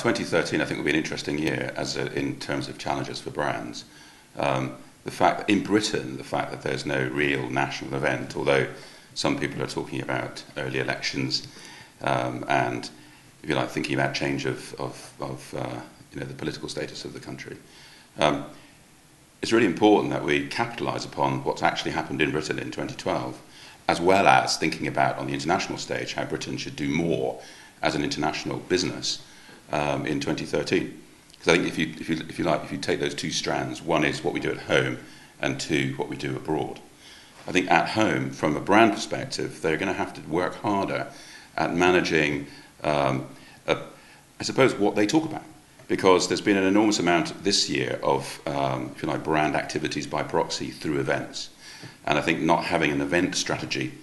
2013, I think, will be an interesting year in terms of challenges for brands. The fact that in Britain, the fact that there's no real national event, although some people are talking about early elections and, if you like, thinking about change of the political status of the country. It's really important that we capitalise upon what's actually happened in Britain in 2012, as well as thinking about on the international stage how Britain should do more as an international business in 2013. Because I think if you take those two strands, one is what we do at home, and two, what we do abroad. I think at home, from a brand perspective, they're going to have to work harder at managing, I suppose, what they talk about. Because there's been an enormous amount this year of, if you like, brand activities by proxy through events. And I think not having an event strategy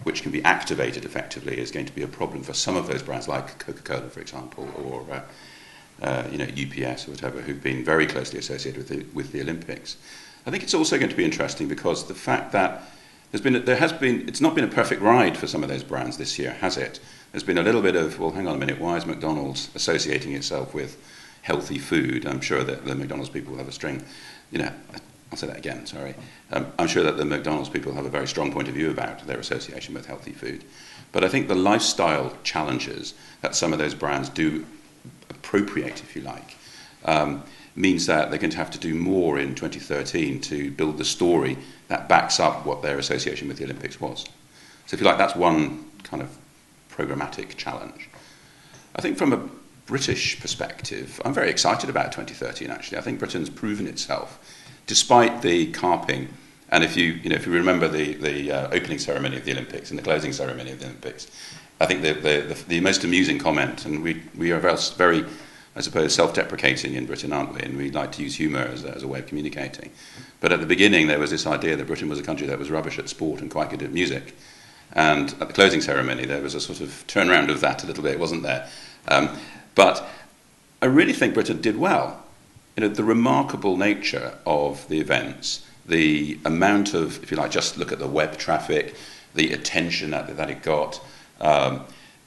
which can be activated effectively is going to be a problem for some of those brands, like Coca-Cola, for example, or UPS or whatever, who've been very closely associated with the Olympics. I think it's also going to be interesting because the fact that it's not been a perfect ride for some of those brands this year, has it? There's been a little bit of, well, hang on a minute, why is McDonald's associating itself with healthy food? I'm sure that the McDonald's people will have a string, I'll say that again, sorry. I'm sure that the McDonald's people have a very strong point of view about their association with healthy food. But I think the lifestyle challenges that some of those brands do appropriate, if you like, means that they're going to have to do more in 2013 to build the story that backs up what their association with the Olympics was. So if you like, that's one kind of programmatic challenge. I think from a British perspective, I'm very excited about 2013, actually. I think Britain's proven itself, despite the carping. And if you remember the opening ceremony of the Olympics and the closing ceremony of the Olympics, I think the most amusing comment, and we are very, I suppose, self-deprecating in Britain, aren't we? And we like to use humour as a way of communicating. But at the beginning, there was this idea that Britain was a country that was rubbish at sport and quite good at music. And at the closing ceremony, there was a sort of turnaround of that a little bit, wasn't there? But I really think Britain did well. The remarkable nature of the events, the amount of, if you like, just look at the web traffic, the attention that it got,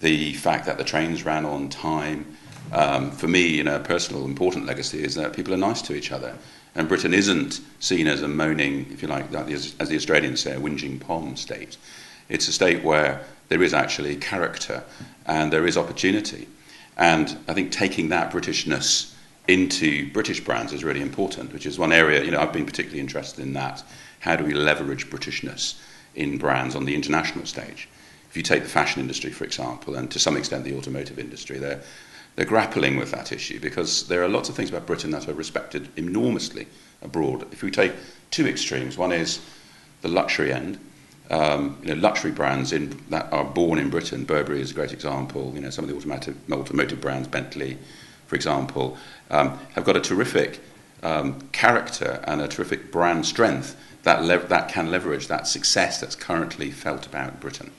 the fact that the trains ran on time. For me, a personal important legacy is that people are nice to each other. And Britain isn't seen as a moaning, if you like, as the Australians say, a whinging pom state. It's a state where there is actually character and there is opportunity. And I think taking that Britishness into British brands is really important, which is one area, I've been particularly interested in that. How do we leverage Britishness in brands on the international stage? If you take the fashion industry, for example, and to some extent the automotive industry, they're grappling with that issue because there are lots of things about Britain that are respected enormously abroad. If we take two extremes, one is the luxury end. Luxury brands that are born in Britain. Burberry is a great example. Some of the automotive brands, Bentley, for example, have got a terrific character and a terrific brand strength that can leverage that success that's currently felt about Britain.